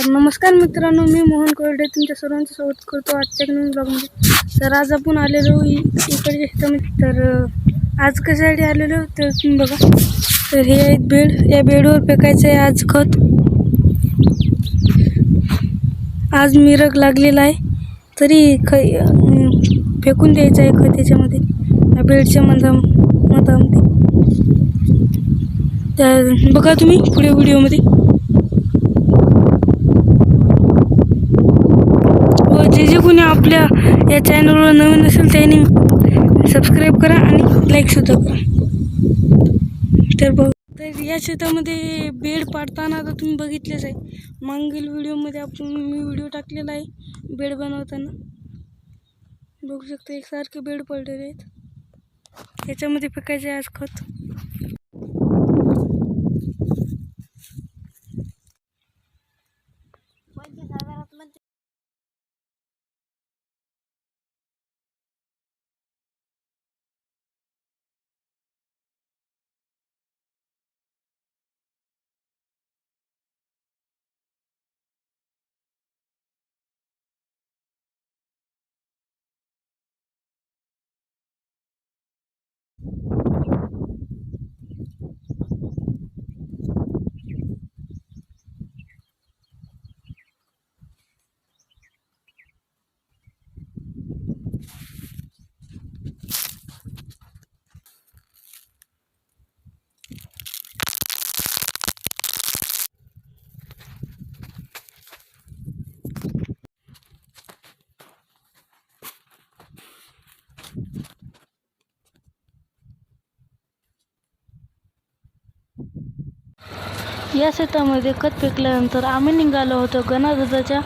नमस्कार मित्रांनो, मी मोहन कोरडे तुमच्या सर्वांचं स्वागत करतो आजच्या नवीन ब्लॉगमध्ये. तर आज आपण आलेलो इकडे शेतामध्ये. तर आज कशासाठी आलेलो तर तुम्ही बघा. तर हे आहेत बेड, या बेडवर फेकायचं आहे आज खत. आज मिरग लागलेला आहे तरी फेकून द्यायचं आहे खत याच्यामध्ये, या बेडच्या मधामध्ये. तर बघा तुम्ही पुढे व्हिडिओमध्ये. जे कोणी आपल्या या चॅनलवर नवीन असेल त्यांनी सबस्क्राईब करा आणि लाईक सुद्धा करा. तर या शेतामध्ये बेड पाडताना आता तुम्ही बघितलेच आहे. मागील व्हिडिओमध्ये मी व्हिडिओ टाकलेला आहे बेड बनवताना. बघू शकता एकसारखे बेड पडलेले आहेत. याच्यामध्ये फेकायचे आज खत. या शेतामध्ये खत फेकल्यानंतर आम्ही निघालो होतो गणादादाच्या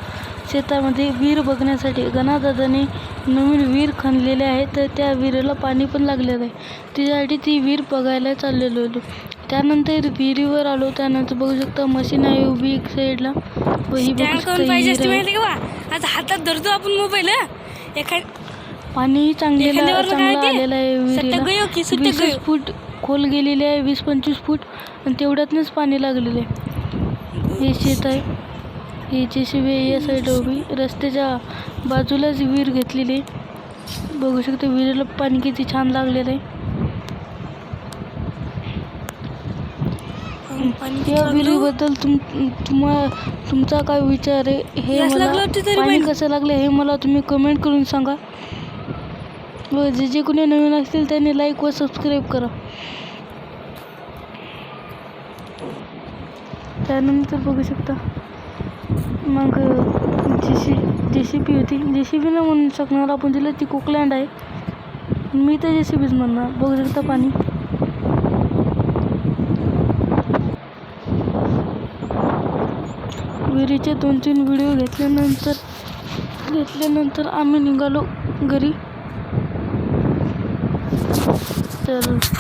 शेतामध्ये विहीर बघण्यासाठी. गणादादाने नवीन विहीर खणलेले आहे, तर त्या विहिरीला पाणी पण लागलेलं आहे. त्यासाठी ती विहीर बघायला चाललेलो होतो. त्यानंतर विहिरीवर आलो. त्यानंतर बघू शकता मशीन आहे उभी एक साईडला. हातात धरतो आपण मोबाईल. पाणी चांगलं आलेलं आहे विहिरीला. 20 फूट खोल गेलेले आहे, 20-25 फूट, आणि तेवढ्यातच पाणी लागलेलं आहे. हे शेत आहे, हे JCB या साईड उभी. रस्त्याच्या बाजूलाच विहीर घेतलेली आहे. बघू शकता विहिरीला पाणी किती छान लागलेलं आहे. या विहिरीबद्दल तुमचा काय विचार आहे, हे मला पाणी कसं लागलं हे मला तुम्ही कमेंट करून सांगा. व जे कोणी नवीन असतील त्यांनी लाईक व सबस्क्राईब करा. त्यानंतर बघू शकता मग JCB होती. JCB नाही म्हणू शकणार आपण तिला, ती कोकलँड आहे. मी तर JCBच म्हणणार. बघू शकता पाणी. विहिरीचे 2-3 व्हिडिओ घेतल्यानंतर आम्ही निघालो घरी.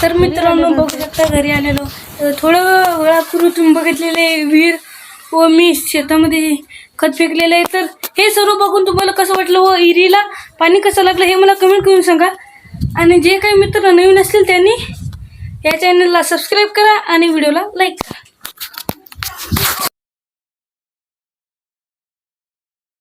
तर मित्रांनो बघू शकता घरी आलेलो. थोडं वेळापूर्वी तुम्ही बघितलेले विहीर व मी शेतामध्ये खत फेकलेलं आहे. तर हे सर्व बघून तुम्हाला कसं वाटलं व विहिरीला पाणी कसं लागलं हे मला कमेंट करून सांगा. आणि जे काही मित्र नवीन असतील त्यांनी या चॅनलला सबस्क्राईब करा आणि व्हिडिओला लाईक करा.